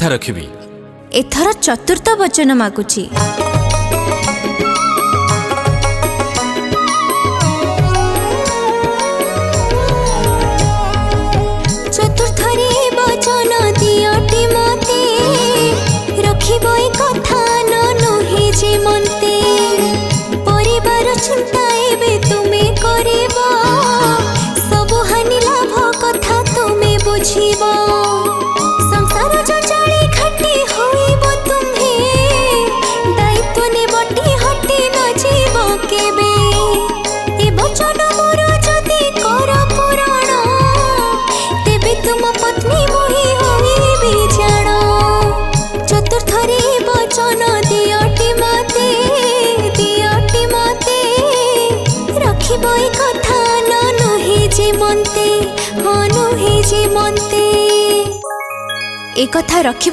कथा रखिबी। एथर चतुर्थ वचन मागुची। चतुर्थरे वचन दियटी मते रखिब ए कथा नुहे जे मनते। परिवार चिंता एबे तुमे करिब सबु हानि लाभ कथा तुमे बुझिब। संसार जो चली खटी होइब तुम्हे दायित्व ने बटी हटी न जीव केबे। ए वचन मोर जदि कर पूरण तेबे तुम पत्नी मोहि होइबी जाण। चतुर्थरे वचन दियटी मते रखिब ए कथा नुहे जे मनते। हाँ नुहे जे मनते ए कथा रखिब।